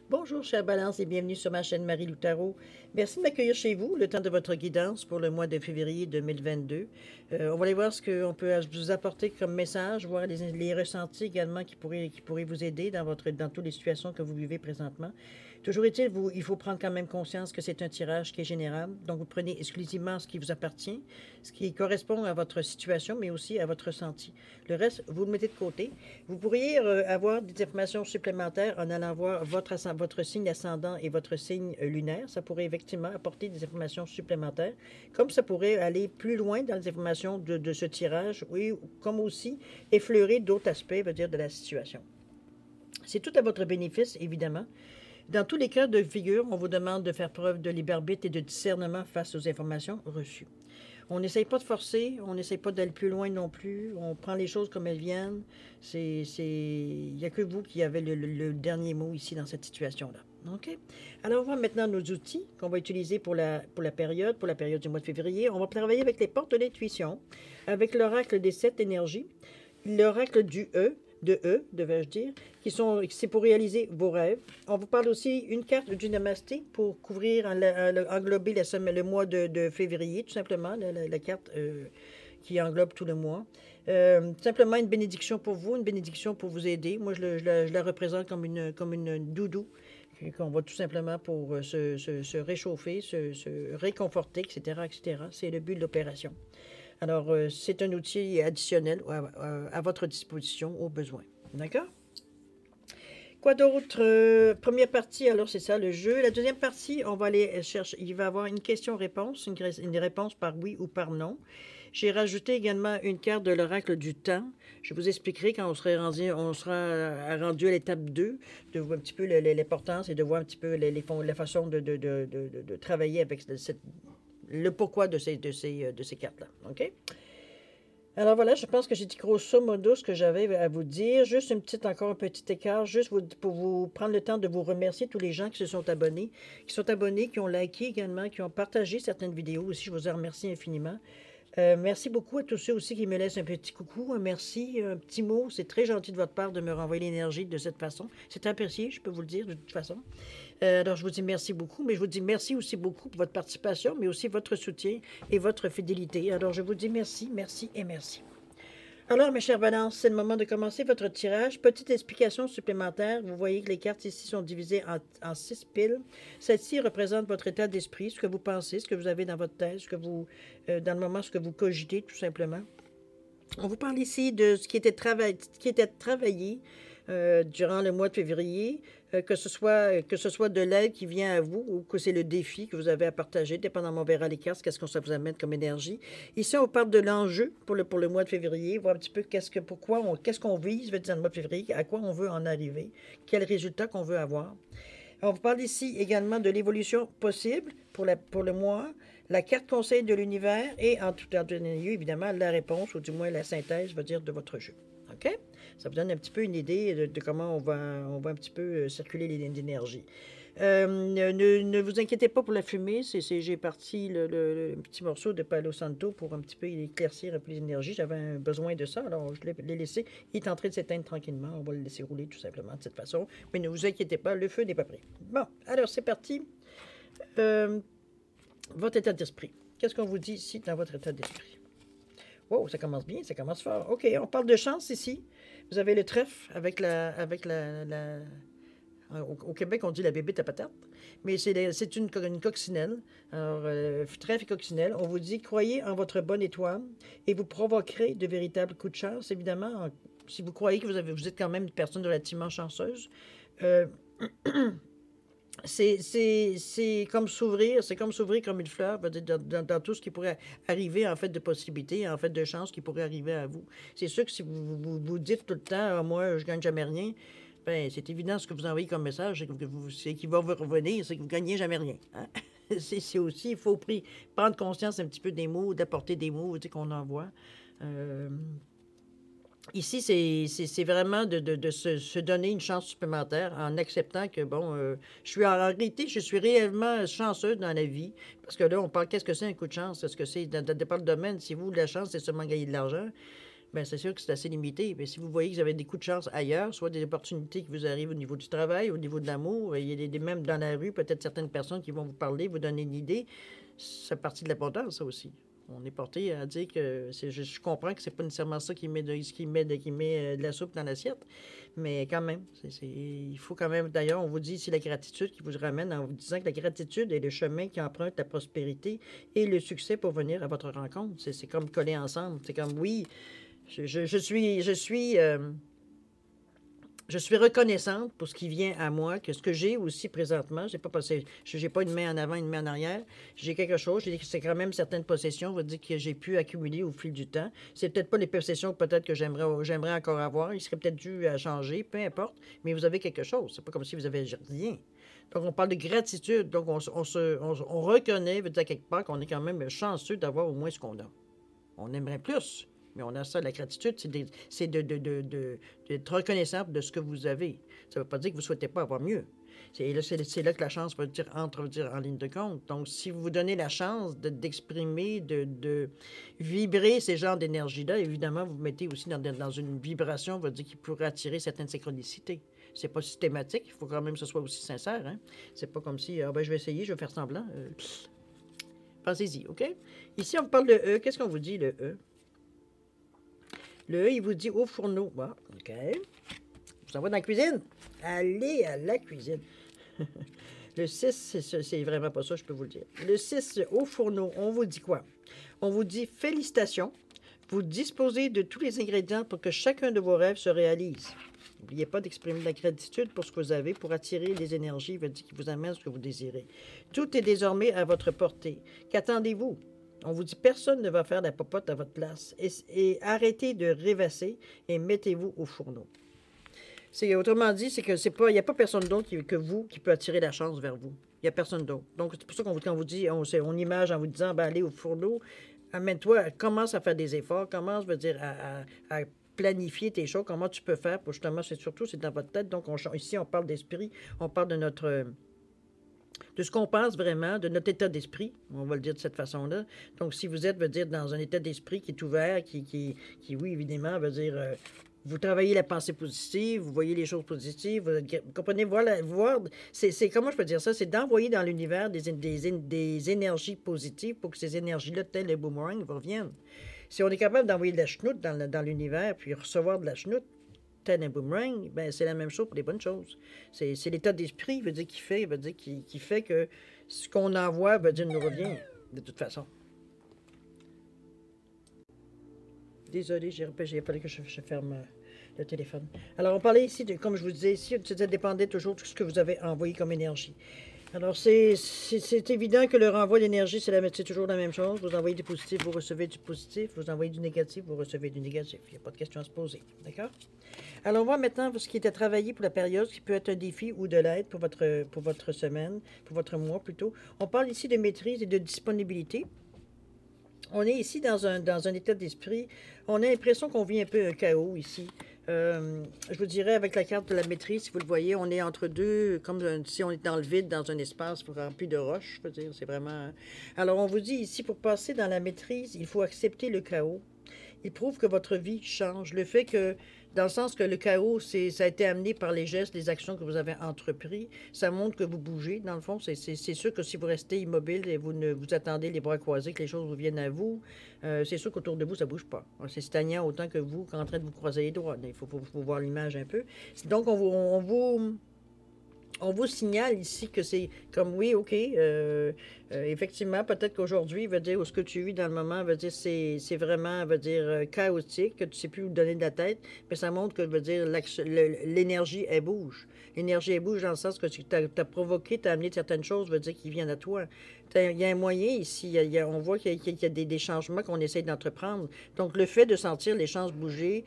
Bonjour, chère Balance, et bienvenue sur ma chaîne Marie-Lou Tarot. Merci de m'accueillir chez vous, le temps de votre guidance pour le mois de février 2022. On va aller voir ce qu'on peut vous apporter comme message, voir les ressentis également qui pourraient vous aider dans toutes les situations que vous vivez présentement. Toujours est-il, il faut prendre quand même conscience que c'est un tirage qui est général. Donc, vous prenez exclusivement ce qui vous appartient, ce qui correspond à votre situation, mais aussi à votre ressenti. Le reste, vous le mettez de côté. Vous pourriez avoir des informations supplémentaires en allant voir votre signe ascendant et votre signe lunaire. Ça pourrait effectivement apporter des informations supplémentaires, comme ça pourrait aller plus loin dans les informations de ce tirage, oui, comme aussi effleurer d'autres aspects, veut dire, de la situation. C'est tout à votre bénéfice, évidemment. Dans tous les cas de figure, on vous demande de faire preuve de libre arbitre et de discernement face aux informations reçues. On n'essaye pas de forcer, on n'essaye pas d'aller plus loin non plus, on prend les choses comme elles viennent. Il n'y a que vous qui avez le dernier mot ici dans cette situation-là. OK? Alors, on va maintenant nos outils qu'on va utiliser pour la période du mois de février. On va travailler avec les portes de l'intuition, avec l'oracle des 7 énergies, l'oracle du devais-je dire, c'est pour réaliser vos rêves. On vous parle aussi une carte du Namasté pour couvrir, englober le mois de février, tout simplement, la carte qui englobe tout le mois. Simplement une bénédiction pour vous, une bénédiction pour vous aider. Moi, je la représente comme une doudou qu'on va tout simplement pour se réchauffer, se réconforter, etc., etc. C'est le but de l'opération. Alors, c'est un outil additionnel à votre disposition au besoin. D'accord? Quoi d'autre? Première partie, alors c'est ça, le jeu. La deuxième partie, on va aller chercher, il va y avoir une question-réponse, une réponse par oui ou par non. J'ai rajouté également une carte de l'oracle du temps. Je vous expliquerai quand on sera rendu à l'étape 2, de voir un petit peu l'importance et de voir un petit peu la façon de travailler avec le pourquoi de ces cartes-là. OK? Alors voilà, je pense que j'ai dit grosso modo ce que j'avais à vous dire. Juste encore un petit écart, juste pour vous prendre le temps de vous remercier tous les gens qui se sont abonnés, qui ont liké également, qui ont partagé certaines vidéos aussi. Je vous en remercie infiniment. Merci beaucoup à tous ceux aussi qui me laissent un petit coucou, un merci, un petit mot. C'est très gentil de votre part de me renvoyer l'énergie de cette façon. C'est apprécié, je peux vous le dire de toute façon. Alors, je vous dis merci beaucoup, mais je vous dis merci aussi beaucoup pour votre participation, mais aussi votre soutien et votre fidélité. Alors, je vous dis merci, merci et merci. Alors, mes chers balances, c'est le moment de commencer votre tirage. Petite explication supplémentaire. Vous voyez que les cartes ici sont divisées en 6 piles. Celle-ci représente votre état d'esprit, ce que vous pensez, ce que vous avez dans votre tête, dans le moment, ce que vous cogitez, tout simplement. On vous parle ici de ce qui était travaillé durant le mois de février, que ce soit de l'aide qui vient à vous ou que c'est le défi que vous avez à partager, dépendamment on verra les cartes, qu'est-ce que ça vous amène comme énergie. Ici, on parle de l'enjeu pour le mois de février, voir un petit peu qu'est-ce qu'on vise dans le mois de février, à quoi on veut en arriver, quel résultat qu'on veut avoir. On vous parle ici également de l'évolution possible pour le mois, la carte conseil de l'univers et en tout dernier lieu, évidemment, la réponse, ou du moins la synthèse, va dire, de votre jeu. OK? Ça vous donne un petit peu une idée de comment on va un petit peu circuler l'énergie. Ne vous inquiétez pas pour la fumée. J'ai parti le petit morceau de Palo Santo pour un petit peu éclaircir un peu l'énergie. J'avais besoin de ça, alors je l'ai laissé. Il est en train de s'éteindre tranquillement. On va le laisser rouler tout simplement de cette façon. Mais ne vous inquiétez pas, le feu n'est pas prêt. Bon, alors c'est parti. Votre état d'esprit. Qu'est-ce qu'on vous dit ici dans votre état d'esprit? Wow, ça commence bien, ça commence fort. OK, on parle de chance ici. Vous avez le trèfle avec au Québec, on dit la bébête à patate, mais c'est une coccinelle. Alors, trèfle et coccinelle, on vous dit, croyez en votre bonne étoile et vous provoquerez de véritables coups de chance, évidemment. Si vous croyez que vous êtes quand même une personne relativement chanceuse, c'est comme s'ouvrir comme une fleur dans tout ce qui pourrait arriver en fait de possibilités, en fait de chances qui pourraient arriver à vous. C'est sûr que si vous dites tout le temps, moi je gagne jamais rien, ben c'est évident ce que vous envoyez comme message, c'est qu'il va vous revenir, c'est que vous gagnez jamais rien. Hein? C'est aussi, il faut prendre conscience un petit peu des mots, d'apporter des mots qu'on envoie. Ici, c'est vraiment de se donner une chance supplémentaire en acceptant que, bon, en réalité, je suis réellement chanceuse dans la vie. Parce que là, on parle, qu'est-ce que c'est un coup de chance? Est-ce que c'est, dans le domaine, si vous, la chance, c'est seulement gagner de l'argent? bien, c'est sûr que c'est assez limité. Mais si vous voyez que vous avez des coups de chance ailleurs, soit des opportunités qui vous arrivent au niveau du travail, au niveau de l'amour, il y a même dans la rue, peut-être certaines personnes qui vont vous parler, vous donner une idée, c'est partie de l'abondance, ça aussi. On est porté à dire que je comprends que c'est pas nécessairement ça qui met de la soupe dans l'assiette, mais quand même, il faut quand même. D'ailleurs, on vous dit ici la gratitude qui vous ramène en vous disant que la gratitude est le chemin qui emprunte la prospérité et le succès pour venir à votre rencontre. C'est comme coller ensemble. C'est comme oui, je suis reconnaissante pour ce qui vient à moi, que ce que j'ai aussi présentement, j'ai pas une main en avant, une main en arrière. J'ai quelque chose, c'est quand même certaines possessions, on va dire que j'ai pu accumuler au fil du temps. C'est peut-être pas les possessions peut-être que j'aimerais encore avoir. Il serait peut-être dû à changer, peu importe. Mais vous avez quelque chose. C'est pas comme si vous avez rien. Donc, on parle de gratitude. Donc, on reconnaît, veut dire quelque part qu'on est quand même chanceux d'avoir au moins ce qu'on a. On aimerait plus. Mais on a ça, la gratitude, c'est d'être reconnaissant de ce que vous avez. Ça ne veut pas dire que vous ne souhaitez pas avoir mieux. C'est là que la chance entre en ligne de compte. Donc, si vous vous donnez la chance d'exprimer, de vibrer ces genres d'énergie-là, évidemment, vous vous mettez aussi dans une vibration, on va dire, qui pourrait attirer certaines synchronicités. C'est pas systématique, il faut quand même que ce soit aussi sincère. Hein? C'est pas comme si, je vais essayer, je vais faire semblant. Pensez-y, OK? Ici, on parle de E. Qu'est-ce qu'on vous dit, le E? Le E, il vous dit au fourneau. Bon, OK. Vous envoie dans la cuisine. Allez à la cuisine. Le 6, c'est vraiment pas ça, je peux vous le dire. Le 6, au fourneau, on vous dit quoi? On vous dit félicitations. Vous disposez de tous les ingrédients pour que chacun de vos rêves se réalise. N'oubliez pas d'exprimer de la gratitude pour ce que vous avez, pour attirer les énergies qui vous amènent ce que vous désirez. Tout est désormais à votre portée. Qu'attendez-vous? On vous dit personne ne va faire la popote à votre place. Et arrêtez de rêvasser et mettez-vous au fourneau. Autrement dit, c'est que il n'y a pas personne d'autre que vous qui peut attirer la chance vers vous. Il n'y a personne d'autre. Donc, c'est pour ça quand on vous dit, on image en vous disant, ben, allez au fourneau, amène-toi, commence à faire des efforts, commence, à planifier tes choses, comment tu peux faire pour justement, c'est dans votre tête. Donc, ici, on parle d'esprit, on parle de ce qu'on pense vraiment, de notre état d'esprit, on va le dire de cette façon-là. Donc, si vous êtes, dans un état d'esprit qui est ouvert, qui oui, évidemment, vous travaillez la pensée positive, vous voyez les choses positives, vous comprenez, voir c'est comment je peux dire ça, c'est d'envoyer dans l'univers des énergies positives pour que ces énergies-là, tel les boomerangs, vous reviennent. Si on est capable d'envoyer de la chenoute dans l'univers, puis recevoir de la chenoute, tel un boomerang, ben c'est la même chose pour les bonnes choses. C'est l'état d'esprit qui fait que ce qu'on envoie nous revient de toute façon. Désolé, j'ai fallu que je ferme le téléphone. Alors, on parlait ici, comme je vous disais ici, ça dépendait toujours de ce que vous avez envoyé comme énergie. Alors, c'est évident que le renvoi d'énergie, c'est toujours la même chose. Vous envoyez du positif, vous recevez du positif. Vous envoyez du négatif, vous recevez du négatif. Il n'y a pas de question à se poser. D'accord? Alors, on voit maintenant ce qui est à travailler pour la période, ce qui peut être un défi ou de l'aide pour votre semaine, pour votre mois plutôt. On parle ici de maîtrise et de disponibilité. On est ici dans un état d'esprit. On a l'impression qu'on vit un peu un chaos ici. Je vous dirais, avec la carte de la maîtrise, si vous le voyez, on est entre deux, comme si on est dans le vide, dans un espace rempli de roches. Je veux dire, c'est vraiment... Alors, on vous dit ici, pour passer dans la maîtrise, il faut accepter le chaos. Il prouve que votre vie change. Le fait que, dans le sens que le chaos, ça a été amené par les gestes, les actions que vous avez entrepris, ça montre que vous bougez. Dans le fond, c'est sûr que si vous restez immobile et vous attendez les bras croisés, que les choses vous viennent à vous, c'est sûr qu'autour de vous, ça ne bouge pas. C'est stagnant autant que vous qu'en train de vous croiser les doigts. Il faut voir l'image un peu. Donc, on vous signale ici que c'est comme oui, OK, effectivement, peut-être qu'aujourd'hui, ou ce que tu vis dans le moment, c'est vraiment, chaotique, que tu ne sais plus où donner de la tête, mais ça montre que, l'énergie, elle bouge. L'énergie, elle bouge dans le sens que tu as provoqué, tu as amené certaines choses, qui viennent à toi. Il y a un moyen ici, on voit qu'il y a des changements qu'on essaie d'entreprendre. Donc, le fait de sentir les chances bouger,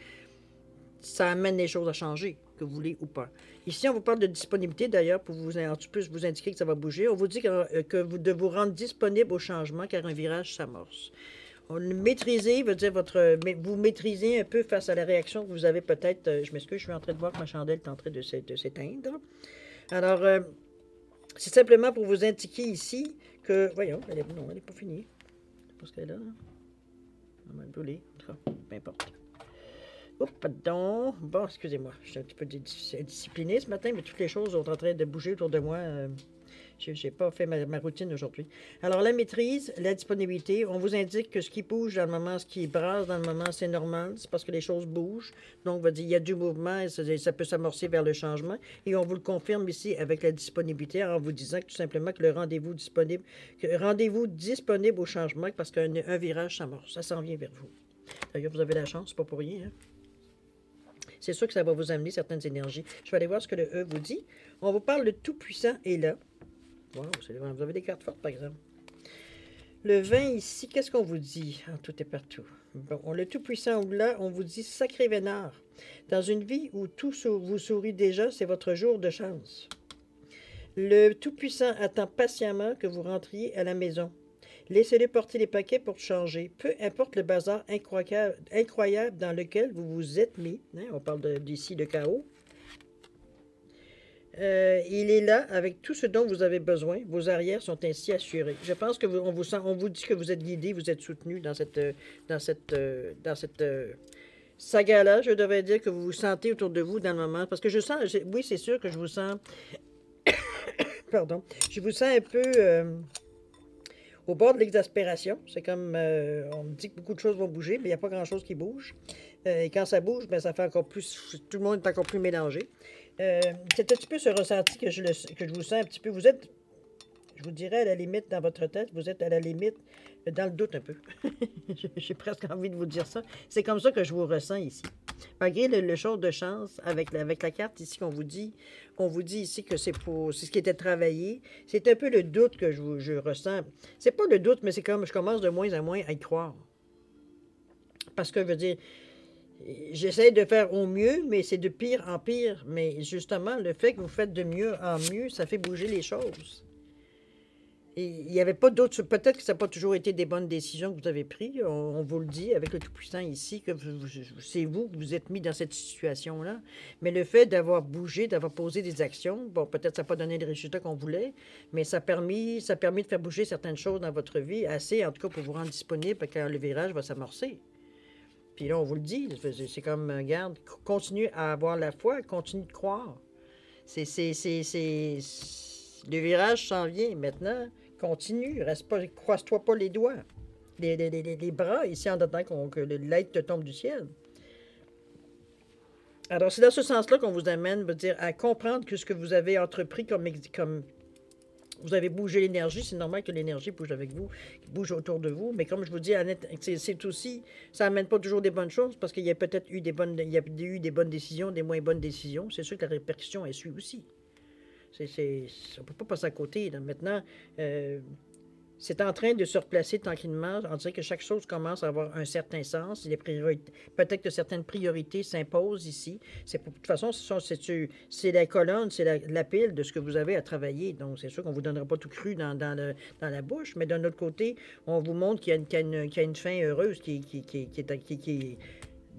ça amène les choses à changer, que vous voulez ou pas. Ici, on vous parle de disponibilité, d'ailleurs, pour vous indiquer que ça va bouger. On vous dit de vous rendre disponible au changement, car un virage s'amorce. Maîtriser veut dire vous maîtrisez un peu face à la réaction que vous avez peut-être... je m'excuse, je suis en train de voir que ma chandelle est en train de s'éteindre. Alors, c'est simplement pour vous indiquer ici que... Voyons, elle n'est pas finie. Je pense qu'elle est là. Elle va brûler, en tout cas, peu importe. Oups, pardon. Bon, excusez-moi, je suis un petit peu discipliné ce matin, mais toutes les choses sont en train de bouger autour de moi. Je n'ai pas fait ma routine aujourd'hui. Alors, la maîtrise, la disponibilité, on vous indique que ce qui bouge dans le moment, ce qui brasse dans le moment, c'est normal. C'est parce que les choses bougent. Donc, on va dire il y a du mouvement et ça peut s'amorcer vers le changement. Et on vous le confirme ici avec la disponibilité en vous disant que, tout simplement que le rendez-vous disponible, au changement parce qu'un virage s'amorce. Ça s'en vient vers vous. D'ailleurs, vous avez la chance, c'est pas pour rien. Hein? C'est sûr que ça va vous amener certaines énergies. Je vais aller voir ce que le E vous dit. On vous parle, le Tout-Puissant est là. Wow, vous avez des cartes fortes, par exemple. Le 20 ici, qu'est-ce qu'on vous dit? Ah, tout est partout. Bon, le Tout-Puissant là, on vous dit sacré vénard. Dans une vie où tout vous sourit déjà, c'est votre jour de chance. Le Tout-Puissant attend patiemment que vous rentriez à la maison. Laissez-le porter les paquets pour changer. Peu importe le bazar incroyable dans lequel vous vous êtes mis. Hein, on parle d'ici de chaos. Il est là avec tout ce dont vous avez besoin. Vos arrières sont ainsi assurés. Je pense que on vous dit que vous êtes guidé, vous êtes soutenu dans cette saga-là. Je devrais dire que vous vous sentez autour de vous dans le moment. Parce que je sens, oui, c'est sûr que je vous sens, pardon, je vous sens un peu au bord de l'exaspération. C'est comme, on me dit que beaucoup de choses vont bouger, mais il n'y a pas grand-chose qui bouge. Et quand ça bouge, ben, ça fait encore plus, tout le monde est encore plus mélangé. C'est un petit peu ce ressenti que je vous sens un petit peu. Vous êtes, je vous dirais, à la limite dans votre tête, vous êtes à la limite dans le doute un peu. J'ai presque envie de vous dire ça. C'est comme ça que je vous ressens ici. Malgré le jour de chance, avec la carte ici qu'on vous dit ici que c'est ce qui était travaillé, c'est un peu le doute que je ressens. C'est pas le doute, mais c'est comme je commence de moins en moins à y croire. Parce que, je veux dire, j'essaie de faire au mieux, mais c'est de pire en pire. Mais justement, le fait que vous faites de mieux en mieux, ça fait bouger les choses. Et il n'y avait pas d'autres... Peut-être que ça n'a pas toujours été des bonnes décisions que vous avez prises. On vous le dit avec le Tout-Puissant ici, que c'est vous que vous êtes mis dans cette situation-là. Mais le fait d'avoir bougé, d'avoir posé des actions, bon, peut-être que ça n'a pas donné les résultats qu'on voulait, mais ça a permis de faire bouger certaines choses dans votre vie, assez, en tout cas, pour vous rendre disponible quand le virage va s'amorcer. Puis là, on vous le dit, c'est comme, regarde, continue à avoir la foi, continue de croire. Le virage s'en vient maintenant. Continue, reste pas, croise-toi pas les doigts, les bras ici en attendant que l'aide te tombe du ciel. Alors, c'est dans ce sens-là qu'on vous amène, veut dire, à comprendre que ce que vous avez entrepris comme vous avez bougé l'énergie, c'est normal que l'énergie bouge avec vous, bouge autour de vous, mais comme je vous dis, Annette, c'est aussi, ça n'amène pas toujours des bonnes choses, parce qu'il y a peut-être eu des bonnes décisions, des moins bonnes décisions, c'est sûr que la répercussion, elle suit aussi. On ne peut pas passer à côté. Là. Maintenant, c'est en train de se replacer tranquillement. On dirait que chaque chose commence à avoir un certain sens. Peut-être que certaines priorités s'imposent ici. De toute façon, c'est la colonne, c'est la pile de ce que vous avez à travailler. Donc, c'est sûr qu'on ne vous donnera pas tout cru dans la bouche, mais d'un autre côté, on vous montre qu'il y a une fin heureuse qui est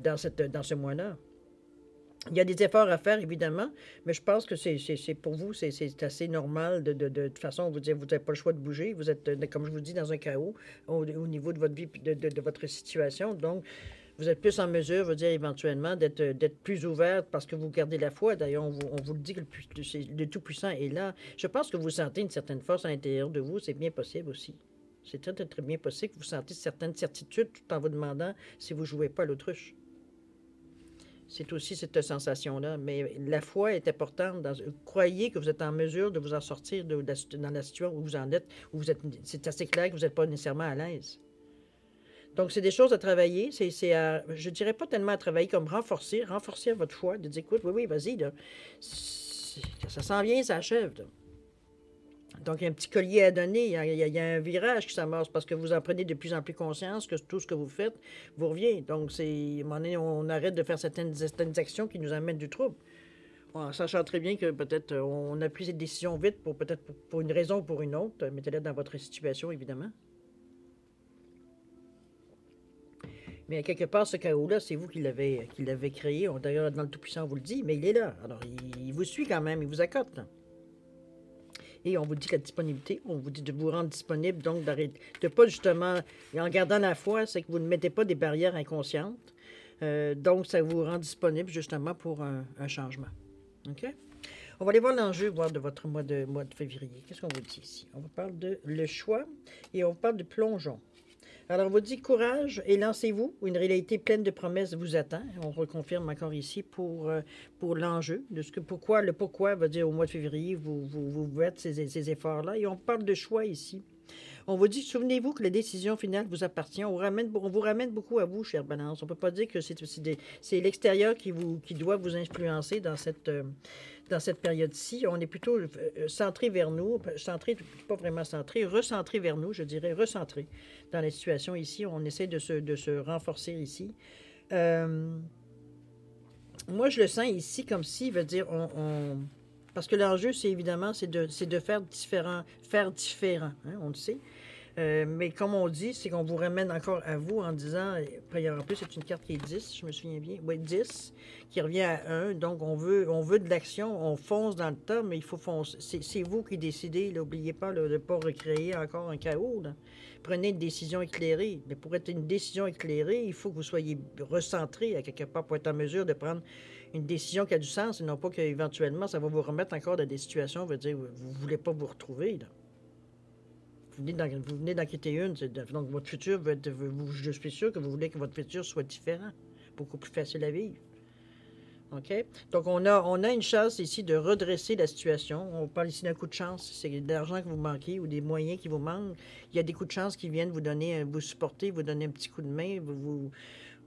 dans ce mois-là. Il y a des efforts à faire, évidemment, mais je pense que c'est pour vous, c'est assez normal. De toute façon, vous n'avez pas le choix de bouger. Vous êtes, comme je vous dis, dans un chaos au niveau de votre vie, de votre situation. Donc, vous êtes plus en mesure, je veux dire, éventuellement, d'être plus ouverte parce que vous gardez la foi. D'ailleurs, on vous le dit que le Tout-Puissant est là. Je pense que vous sentez une certaine force à l'intérieur de vous. C'est bien possible aussi. C'est très, très, très bien possible que vous sentez certaines certitudes tout en vous demandant si vous ne jouez pas à l'autruche. C'est aussi cette sensation-là. Mais la foi est importante. Croyez que vous êtes en mesure de vous en sortir dans la situation où vous en êtes, c'est assez clair que vous n'êtes pas nécessairement à l'aise. Donc, c'est des choses à travailler. Je dirais pas tellement à travailler comme renforcer votre foi, de dire, écoute, oui, vas-y, là. Ça s'en vient, ça achève, là. Donc, il y a un petit collier à donner, il y a un virage qui s'amorce parce que vous en prenez de plus en plus conscience que tout ce que vous faites vous revient. Donc, à un moment donné, on arrête de faire certaines actions qui nous amènent du trouble. En sachant très bien que peut-être on a pris cette décision vite pour une raison ou pour une autre. Mettez-la dans votre situation, évidemment. Mais à quelque part, ce chaos-là, c'est vous qui l'avez créé. D'ailleurs, dans le Tout-Puissant, on vous le dit, mais il est là. Alors, il vous suit quand même, il vous accote, là. Et on vous dit la disponibilité, on vous dit de vous rendre disponible, donc de pas justement, en gardant la foi, c'est que vous ne mettez pas des barrières inconscientes. Donc, ça vous rend disponible justement pour un changement. OK? On va aller voir l'enjeu, voir de votre mois de février. Qu'est-ce qu'on vous dit ici? On vous parle de le choix et on vous parle de plongeon. Alors, on vous dit courage et lancez-vous. Une réalité pleine de promesses vous attend. On reconfirme encore ici pour l'enjeu, de ce que pourquoi, le pourquoi va dire au mois de février, vous faites ces efforts-là. Et on parle de choix ici. On vous dit, souvenez-vous que la décision finale vous appartient. On vous ramène beaucoup à vous, chère Balance. On ne peut pas dire que c'est l'extérieur qui doit vous influencer dans cette période-ci. On est plutôt centré vers nous, centré, pas vraiment centré, recentré vers nous, je dirais, recentré dans la situation ici. On essaie de se renforcer ici. Moi, je le sens ici comme si, veut dire, parce que l'enjeu, c'est évidemment, c'est de faire différent, hein, on le sait. Mais comme on dit, c'est qu'on vous ramène encore à vous en disant, en plus, c'est une carte qui est 10, je me souviens bien. Oui, 10, qui revient à 1. Donc, on veut de l'action, on fonce dans le tas, mais il faut foncer. C'est vous qui décidez. N'oubliez pas de ne pas recréer encore un chaos. Là. Prenez une décision éclairée. Mais pour être une décision éclairée, il faut que vous soyez recentré à quelque part pour être en mesure de prendre une décision qui a du sens et non pas qu'éventuellement, ça va vous remettre encore dans des situations, veut dire, vous ne voulez pas vous retrouver. Là. Vous venez d'en quitter une. Donc, votre futur, je suis sûr que vous voulez que votre futur soit différent, beaucoup plus facile à vivre. OK? Donc, on a une chance ici de redresser la situation. On parle ici d'un coup de chance. C'est de l'argent que vous manquez ou des moyens qui vous manquent. Il y a des coups de chance qui viennent vous donner, vous supporter, vous donner un petit coup de main,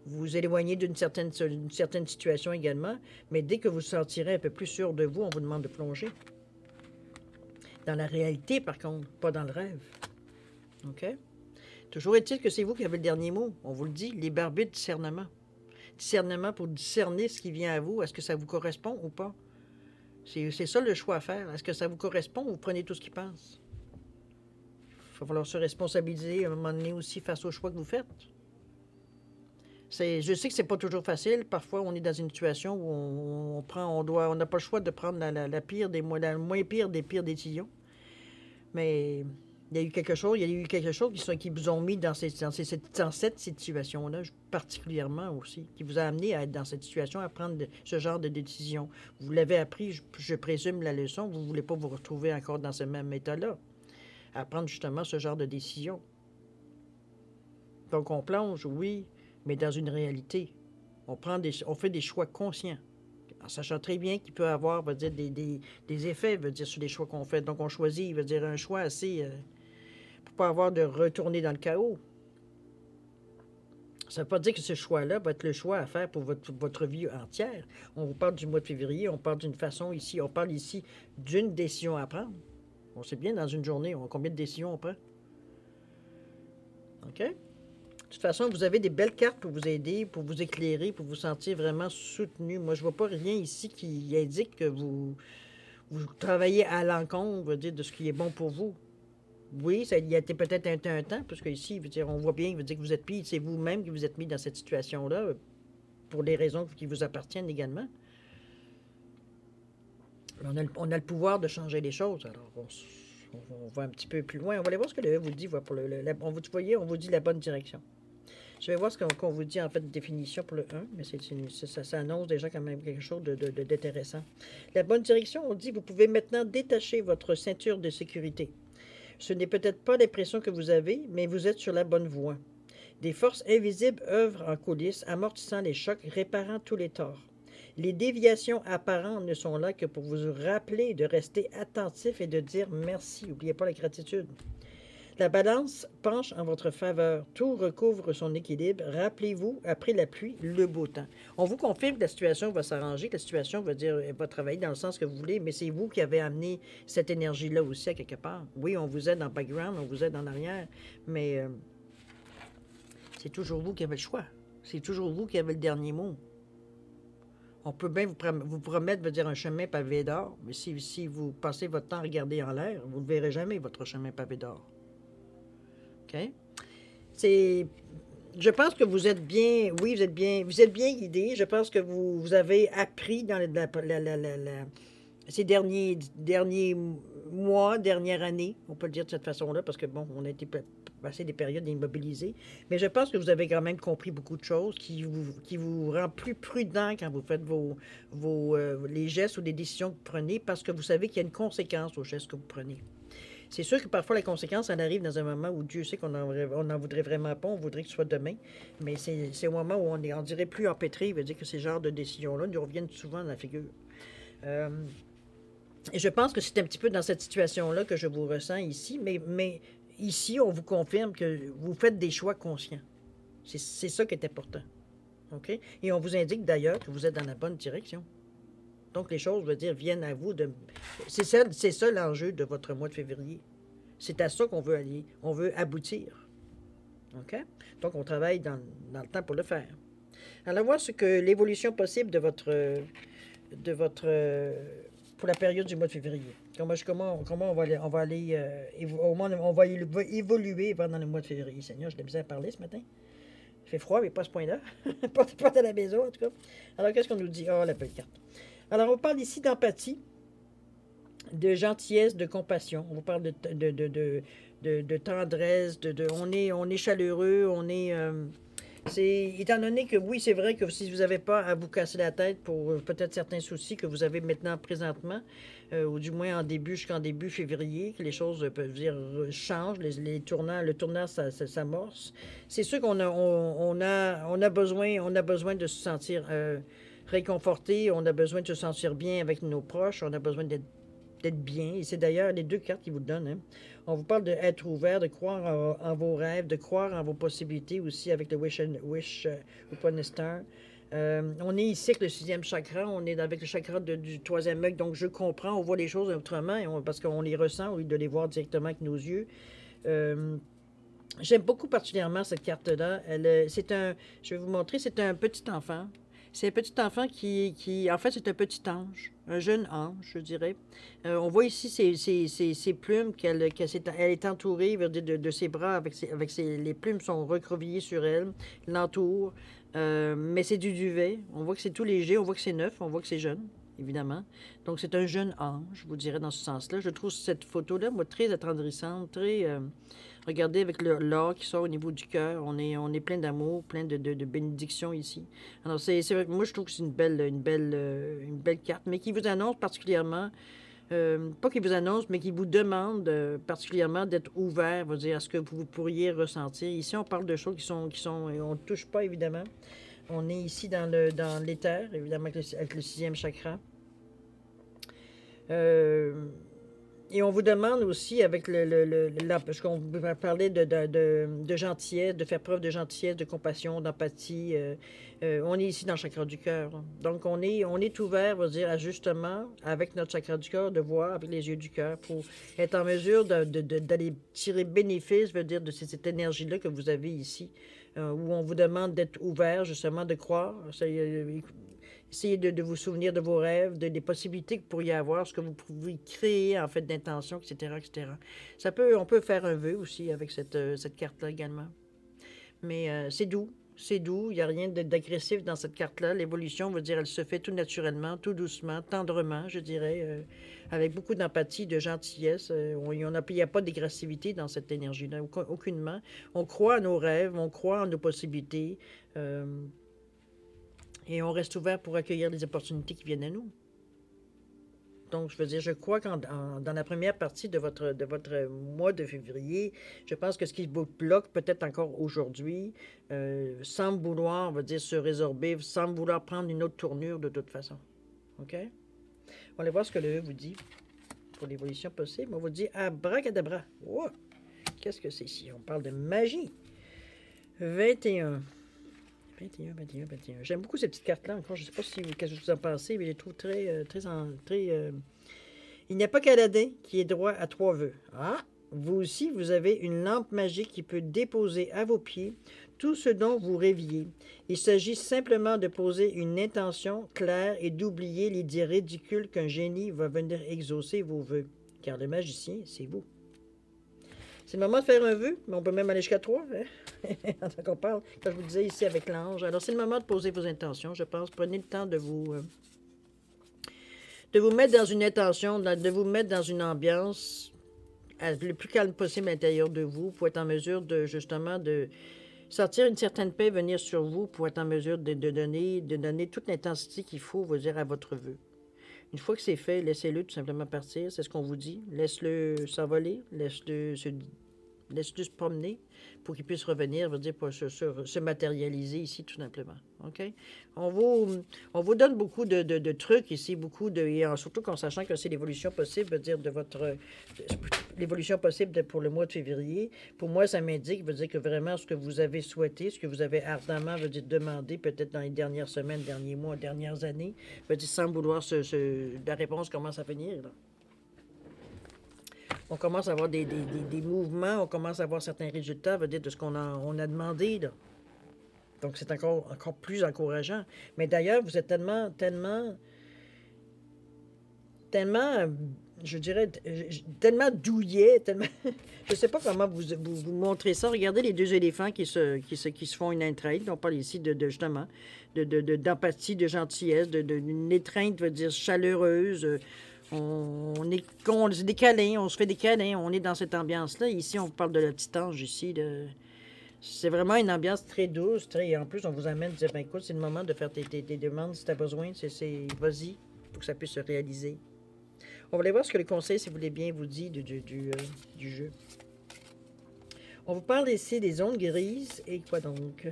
vous éloigner d'une certaine situation également. Mais dès que vous vous sentirez un peu plus sûr de vous, on vous demande de plonger. Dans la réalité, par contre, pas dans le rêve. OK? Toujours est-il que c'est vous qui avez le dernier mot. On vous le dit, libre arbitre, discernement. Discernement pour discerner ce qui vient à vous. Est-ce que ça vous correspond ou pas? C'est ça le choix à faire. Est-ce que ça vous correspond ou vous prenez tout ce qui passe? Il va falloir se responsabiliser à un moment donné aussi face au choix que vous faites. Je sais que c'est pas toujours facile. Parfois, on est dans une situation où on n'a pas le choix de prendre la moins pire des pires décisions. Mais il y a eu quelque chose qui vous ont mis dans cette situation-là, particulièrement aussi, qui vous a amené à être dans cette situation, à prendre ce genre de décision. Vous l'avez appris, je présume, la leçon. Vous ne voulez pas vous retrouver encore dans ce même état-là, à prendre justement ce genre de décision. Donc, on plonge, oui, mais dans une réalité. On fait des choix conscients, en sachant très bien qu'il peut avoir, veut dire, des effets, veut dire, sur les choix qu'on fait. Donc, on choisit, veut dire, un choix assez... pour pas avoir de retourner dans le chaos. Ça ne veut pas dire que ce choix-là va être le choix à faire pour votre vie entière. On vous parle du mois de février, on parle d'une façon ici, on parle ici d'une décision à prendre. On sait bien, dans une journée, combien de décisions on prend. OK? De toute façon, vous avez des belles cartes pour vous aider, pour vous éclairer, pour vous sentir vraiment soutenu. Moi, je ne vois pas rien ici qui indique que vous travaillez à l'encontre, veut dire, de ce qui est bon pour vous. Oui, ça y a été peut-être un temps, parce qu'ici, on voit bien, veut dire que vous êtes mis, c'est vous-même qui vous êtes mis dans cette situation-là, pour des raisons qui vous appartiennent également. On a le pouvoir de changer les choses, alors on va un petit peu plus loin. On va aller voir ce que le E vous dit. On vous dit la bonne direction. Je vais voir ce qu'on vous dit en fait de définition pour le 1, mais ça annonce déjà quand même quelque chose d'intéressant. La bonne direction, on dit vous pouvez maintenant détacher votre ceinture de sécurité. Ce n'est peut-être pas l'impression que vous avez, mais vous êtes sur la bonne voie. Des forces invisibles œuvrent en coulisses, amortissant les chocs, réparant tous les torts. Les déviations apparentes ne sont là que pour vous rappeler de rester attentif et de dire merci. N'oubliez pas la gratitude. La balance penche en votre faveur. Tout recouvre son équilibre. Rappelez-vous, après la pluie, le beau temps. On vous confirme que la situation va s'arranger, que la situation va travailler dans le sens que vous voulez, mais c'est vous qui avez amené cette énergie-là aussi à quelque part. Oui, on vous aide en background, on vous aide en arrière, mais c'est toujours vous qui avez le choix. C'est toujours vous qui avez le dernier mot. On peut bien vous promettre, veut dire, un chemin pavé d'or, mais si vous passez votre temps à regarder en l'air, vous ne verrez jamais votre chemin pavé d'or. OK? Je pense que vous êtes bien, oui, vous êtes bien guidé. Je pense que vous avez appris dans ces derniers mois, dernière année, on peut le dire de cette façon-là, parce que bon, on a été passer des périodes immobilisées. Mais je pense que vous avez quand même compris beaucoup de choses qui vous rend plus prudent quand vous faites les gestes ou les décisions que vous prenez parce que vous savez qu'il y a une conséquence aux gestes que vous prenez. C'est sûr que parfois la conséquence, elle arrive dans un moment où Dieu sait qu'on n'en voudrait vraiment pas, on voudrait que ce soit demain. Mais c'est au moment où on dirait plus empêtré, il veut dire que ces genres de décisions-là nous reviennent souvent dans la figure. Et je pense que c'est un petit peu dans cette situation-là que je vous ressens ici, mais ici, on vous confirme que vous faites des choix conscients. C'est ça qui est important. OK? Et on vous indique d'ailleurs que vous êtes dans la bonne direction. Donc, les choses, je veux dire, viennent à vous de... C'est ça l'enjeu de votre mois de février. C'est à ça qu'on veut aller. On veut aboutir. OK? Donc, on travaille dans le temps pour le faire. Alors, voir ce que l'évolution possible de votre pour la période du mois de février. Comment on va aller au moins, on va évoluer pendant le mois de février. Seigneur, je l'ai à parler ce matin. Il fait froid, mais pas à ce point-là. pas à la maison, en tout cas. Alors, qu'est-ce qu'on nous dit? Oh, la belle carte. Alors, on parle ici d'empathie, de gentillesse, de compassion. On vous parle de tendresse, on est chaleureux, on est... étant donné que, oui, c'est vrai que si vous n'avez pas à vous casser la tête pour peut-être certains soucis que vous avez maintenant présentement, ou du moins jusqu'en début février, que les choses peuvent dire changent, le tournant s'amorce. C'est sûr qu'on a besoin de se sentir réconforté, on a besoin de se sentir bien avec nos proches, on a besoin d'être bien. Et c'est d'ailleurs les deux cartes qui vous le donnent. Hein. On vous parle d'être ouvert, de croire en vos rêves, de croire en vos possibilités aussi avec le Wish Upon a Star. On est ici avec le 6e chakra, on est avec le chakra du 3e œil, donc je comprends, on voit les choses autrement parce qu'on les ressent au lieu de les voir directement avec nos yeux. J'aime beaucoup particulièrement cette carte-là. Je vais vous montrer, c'est un petit enfant. C'est un petit enfant en fait, c'est un petit ange, un jeune ange, je dirais. On voit ici ses plumes, elle est entourée de ses bras, les plumes sont recroquevillées sur elle, l'entourent, mais c'est du duvet. On voit que c'est tout léger, on voit que c'est neuf, on voit que c'est jeune, évidemment. Donc, c'est un jeune ange, je vous dirais, dans ce sens-là. Je trouve cette photo-là, moi, très attendrissante, très... regardez avec l'or qui sort au niveau du cœur. On est plein d'amour, plein de bénédictions ici. Alors, c'est vrai que moi, je trouve que c'est une belle carte, mais qui vous annonce particulièrement, pas qui vous annonce, mais qui vous demande particulièrement d'être ouvert, vous dire, à ce que vous pourriez ressentir. Ici, on parle de choses qui sont on ne touche pas, évidemment. On est ici dans l'éther, évidemment, avec le 6e chakra. Et on vous demande aussi, avec parce qu'on va parler de gentillesse, de faire preuve de gentillesse, de compassion, d'empathie. On est ici dans le chakra du cœur. Donc, on est ouvert, on va dire, à justement, avec notre chakra du cœur, de voir avec les yeux du cœur pour être en mesure d'aller tirer bénéfice, veut dire, de cette énergie-là que vous avez ici, où on vous demande d'être ouvert, justement, de croire. Essayez de vous souvenir de vos rêves, des possibilités que vous pourriez avoir, ce que vous pouvez créer, en fait, d'intention, etc., etc. On peut faire un vœu aussi avec cette carte-là également. Mais c'est doux, il n'y a rien d'agressif dans cette carte-là. L'évolution veut dire elle se fait tout naturellement, tout doucement, tendrement, je dirais, avec beaucoup d'empathie, de gentillesse. Il n'y a pas d'agressivité dans cette énergie-là, aucunement. On croit à nos rêves, on croit en nos possibilités. Et on reste ouvert pour accueillir les opportunités qui viennent à nous. Donc, je veux dire, je crois que dans la première partie de votre mois de février, je pense que ce qui vous bloque peut-être encore aujourd'hui, semble vouloir, on va dire, se résorber, semble vouloir prendre une autre tournure de toute façon. OK? On va aller voir ce que le E vous dit pour l'évolution possible. On vous dit abracadabra. Wow! Qu'est-ce que c'est ici? On parle de magie. 21. J'aime beaucoup ces petites cartes-là encore. Je ne sais pas qu'est-ce que vous en pensez, mais je les trouve très... Il n'y a pas qu'Aladin qui est droit à 3 vœux. Ah! Vous aussi, vous avez une lampe magique qui peut déposer à vos pieds tout ce dont vous rêviez. Il s'agit simplement de poser une intention claire et d'oublier l'idée ridicule qu'un génie va venir exaucer vos vœux. Car le magicien, c'est vous. C'est le moment de faire un vœu, mais on peut même aller jusqu'à 3. Hein? En qu'on parle, quand je vous disais ici avec l'ange. Alors, c'est le moment de poser vos intentions, je pense. Prenez le temps de vous mettre dans une intention, de vous mettre dans une ambiance le plus calme possible à l'intérieur de vous pour être en mesure de, justement, de sortir une certaine paix, venir sur vous pour être en mesure de donner toute l'intensité qu'il faut, vous dire, à votre vœu. Une fois que c'est fait, laissez-le tout simplement partir, c'est ce qu'on vous dit. Laisse-le s'envoler, laisse-le se promener pour qu'il puisse revenir, veut dire, pour se matérialiser ici, tout simplement. OK? On vous donne beaucoup de trucs ici, et surtout en sachant que c'est l'évolution possible, veut dire, l'évolution possible pour le mois de février. Pour moi, ça m'indique, veut dire que vraiment ce que vous avez souhaité, ce que vous avez ardemment, veut dire, demandé, peut-être dans les dernières semaines, derniers mois, dernières années, veut dire, sans vouloir la réponse commence à venir, là. On commence à avoir des mouvements, on commence à avoir certains résultats, veut dire, de ce on a demandé, là. Donc, c'est encore plus encourageant. Mais d'ailleurs, vous êtes tellement, je dirais, tellement douillet, tellement... je ne sais pas comment vous montrez ça. Regardez les deux éléphants qui se font une entraide. On parle ici justement d'empathie, de gentillesse, d'une étreinte, veut dire, chaleureuse. On se des câlins, on se fait des câlins, on est dans cette ambiance-là. Ici, on vous parle de la petite ange ici. C'est vraiment une ambiance très douce. En plus, on vous amène à dire, ben écoute, c'est le moment de faire tes demandes si tu as besoin. Vas-y, pour que ça puisse se réaliser. On va aller voir ce que le conseil, si vous voulez bien, vous dit du jeu. On vous parle ici des ondes grises. Et quoi donc?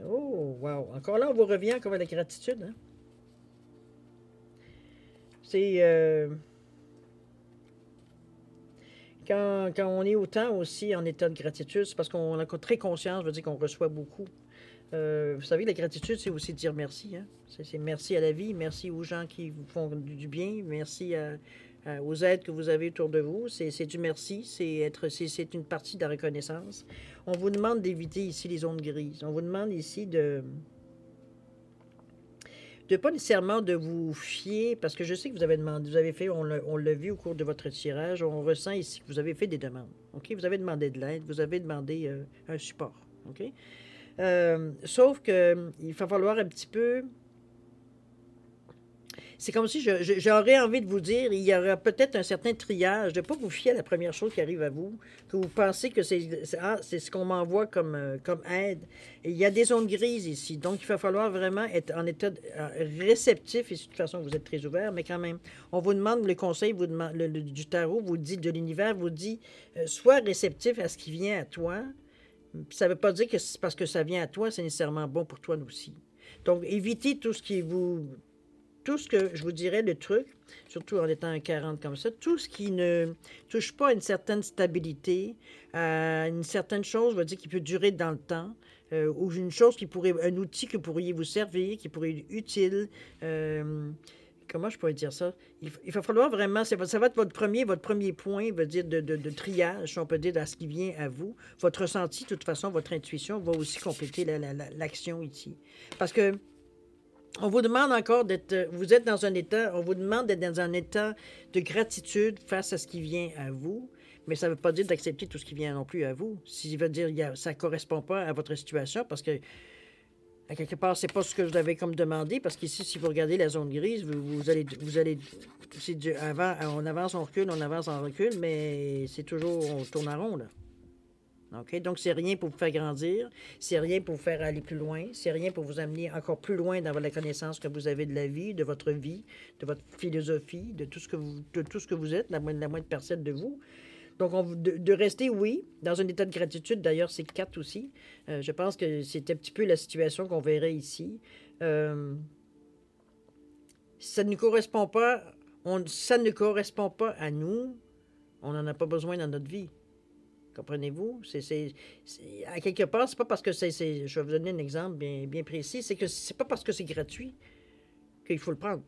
Oh, wow. Encore là, on vous revient encore avec la gratitude. Hein? C'est... Quand on est autant aussi en état de gratitude, c'est parce qu'on a très conscience, veut dire qu'on reçoit beaucoup. Vous savez, la gratitude, c'est aussi dire merci. Hein? C'est merci à la vie, merci aux gens qui vous font du bien, merci aux aides que vous avez autour de vous. C'est du merci, c'est une partie de la reconnaissance. On vous demande d'éviter ici les ondes grises. On vous demande ici de pas nécessairement de vous fier, parce que je sais que vous avez demandé, vous avez fait, on l'a vu au cours de votre tirage, on ressent ici que vous avez fait des demandes. OK? Vous avez demandé de l'aide, vous avez demandé un support. OK? Sauf que il va falloir un petit peu... C'est comme si j'aurais envie de vous dire, il y aura peut-être un certain triage, de ne pas vous fier à la première chose qui arrive à vous, que vous pensez que c'est ce qu'on m'envoie comme aide. Et il y a des zones grises ici, donc il va falloir vraiment être en état réceptif, et de toute façon vous êtes très ouvert, mais quand même, on vous demande, le conseil vous demande, du tarot vous dit, de l'univers vous dit, sois réceptif à ce qui vient à toi. Ça ne veut pas dire que c'est parce que ça vient à toi, c'est nécessairement bon pour toi aussi. Donc, évitez tout ce que je vous dirais, le truc, surtout en étant un 40 comme ça, tout ce qui ne touche pas à une certaine stabilité, à une certaine chose, on va dire, qui peut durer dans le temps, ou un outil que pourriez vous servir, qui pourrait être utile. Comment je pourrais dire ça? Il va falloir vraiment, ça va être votre premier point, veut dire de triage, si on peut dire, à ce qui vient à vous. Votre ressenti, de toute façon, votre intuition va aussi compléter l'action ici. Parce que on vous demande encore vous êtes dans un état, on vous demande d'être dans un état de gratitude face à ce qui vient à vous, mais ça ne veut pas dire d'accepter tout ce qui vient non plus à vous. Ça veut dire ça ne correspond pas à votre situation, parce que, à quelque part, c'est pas ce que vous avez comme demandé, parce qu'ici, si vous regardez la zone grise, vous allez on avance, on recule, on avance, on recule, mais c'est toujours, on tourne en rond, là. OK? Donc, c'est rien pour vous faire grandir, c'est rien pour vous faire aller plus loin, c'est rien pour vous amener encore plus loin dans la connaissance que vous avez de la vie, de votre philosophie, de tout ce que vous êtes, la moindre personne de vous. Donc, de rester, oui, dans un état de gratitude. D'ailleurs, c'est 4 aussi. Je pense que c'est un petit peu la situation qu'on verrait ici. Ça ne correspond pas, ça ne correspond pas à nous. On n'en a pas besoin dans notre vie. Comprenez-vous? À quelque part, c'est pas parce que je vais vous donner un exemple bien précis, c'est que c'est pas parce que c'est gratuit qu'il faut le prendre.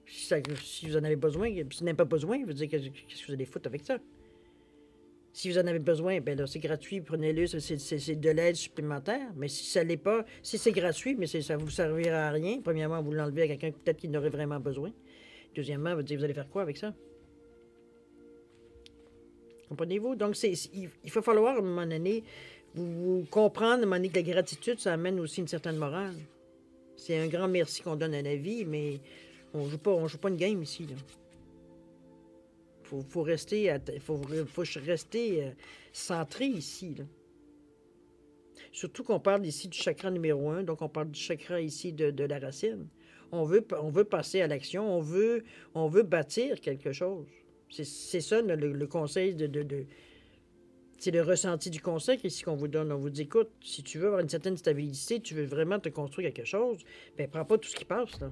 Si vous en avez besoin, si vous n'avez pas besoin, vous dire qu'est-ce que vous allez foutre avec ça? Si vous en avez besoin, bien là, c'est gratuit, prenez-le, c'est de l'aide supplémentaire. Mais si ça l'est pas, si c'est gratuit, mais ça ne vous servira à rien, premièrement, vous l'enlevez à quelqu'un peut-être qui n'aurait vraiment besoin. Deuxièmement, vous allez faire quoi avec ça? Comprenez-vous? Donc, il va falloir, à un moment donné, vous comprendre, à un moment donné, que la gratitude, ça amène aussi une certaine morale. C'est un grand merci qu'on donne à la vie, mais on joue pas une game ici, là. faut rester, faut rester centré ici, là. Surtout qu'on parle ici du chakra numéro 1, donc on parle du chakra ici de la racine. On veut passer à l'action, on veut bâtir quelque chose. C'est ça le conseil c'est le ressenti du conseil ici qu'on vous donne. On vous dit, écoute, si tu veux avoir une certaine stabilité, tu veux vraiment te construire quelque chose, bien, prends pas tout ce qui passe, là.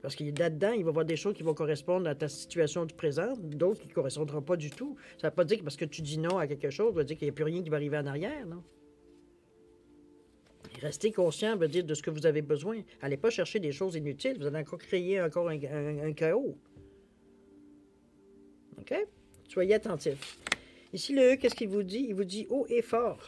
Parce qu'il y a là-dedans, il va y avoir des choses qui vont correspondre à ta situation du présent, d'autres qui ne correspondront pas du tout. Ça ne veut pas dire que parce que tu dis non à quelque chose, ça veut dire qu'il n'y a plus rien qui va arriver en arrière, non? Rester conscient veut dire de ce que vous avez besoin. Allez pas chercher des choses inutiles, vous allez encore créer un chaos. OK? Soyez attentifs. Ici, le E, qu'est-ce qu'il vous dit? Il vous dit haut et fort.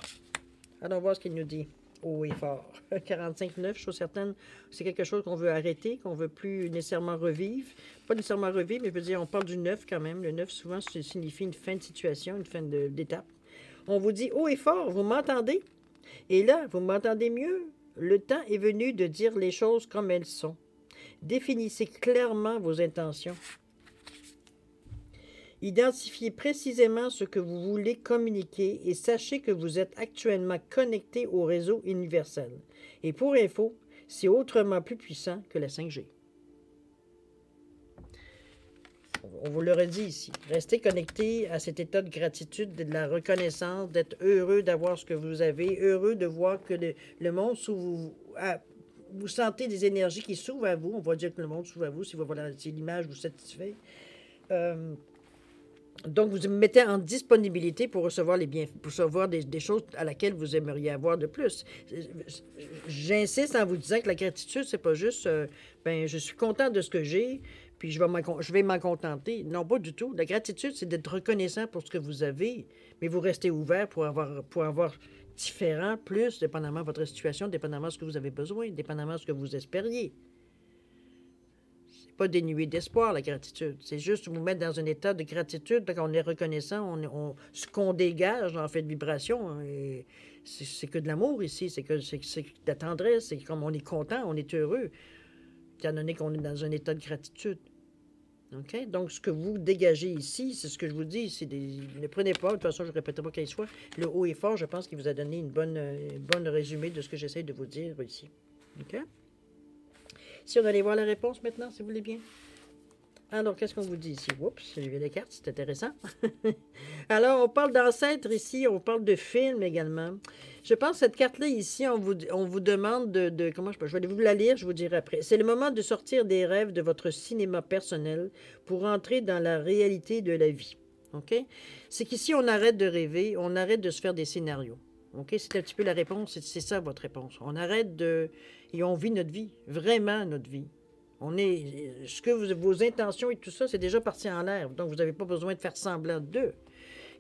Allons voir ce qu'il nous dit. Haut et fort. 45-9, je suis certaine, c'est quelque chose qu'on veut arrêter, qu'on ne veut plus nécessairement revivre. Pas nécessairement revivre, mais je veux dire, on parle du 9 quand même. Le 9, souvent, ça signifie une fin de situation, une fin d'étape. On vous dit haut et fort, vous m'entendez? Et là, vous m'entendez mieux? Le temps est venu de dire les choses comme elles sont. Définissez clairement vos intentions. Identifiez précisément ce que vous voulez communiquer et sachez que vous êtes actuellement connecté au réseau universel. Et pour info, c'est autrement plus puissant que la 5G. On vous le redit ici. Restez connecté à cet état de gratitude, de la reconnaissance, d'être heureux d'avoir ce que vous avez, heureux de voir que le monde s'ouvre. Vous sentez des énergies qui s'ouvrent à vous. On va dire que le monde s'ouvre à vous si l'image vous satisfait. Donc, vous vous mettez en disponibilité pour recevoir pour recevoir des choses à laquelles vous aimeriez avoir de plus. J'insiste en vous disant que la gratitude, c'est pas juste je suis content de ce que j'ai, puis je vais m'en contenter. Non, pas du tout. La gratitude, c'est d'être reconnaissant pour ce que vous avez, mais vous restez ouvert pour avoir différent, plus, dépendamment de votre situation, dépendamment de ce que vous avez besoin, dépendamment de ce que vous espériez. Pas dénué d'espoir, la gratitude. C'est juste vous mettre dans un état de gratitude, donc on est reconnaissant, ce qu'on dégage en fait de vibration, c'est que de l'amour ici, c'est de la tendresse, c'est comme on est content, on est heureux, étant donné qu'on est dans un état de gratitude. OK? Donc, ce que vous dégagez ici, c'est ce que je vous dis, ne prenez pas, de toute façon, je ne répéterai pas qu'il soit, le haut et fort, je pense qu'il vous a donné une bonne résumé de ce que j'essaie de vous dire ici. OK? Si on allait voir la réponse maintenant, si vous voulez bien. Alors, qu'est-ce qu'on vous dit ici? Oups, j'ai vu les cartes, c'est intéressant. Alors, on parle d'ancêtres ici, on parle de films également. Je pense que cette carte-là ici, on vous demande comment je vais vous la lire, je vous dirai après. C'est le moment de sortir des rêves de votre cinéma personnel pour entrer dans la réalité de la vie. OK? C'est qu'ici, on arrête de rêver, on arrête de se faire des scénarios. OK? C'est un petit peu la réponse, c'est ça votre réponse. On arrête et on vit notre vie, vraiment notre vie. Vos intentions et tout ça, c'est déjà parti en l'air. Donc, vous n'avez pas besoin de faire semblant d'eux.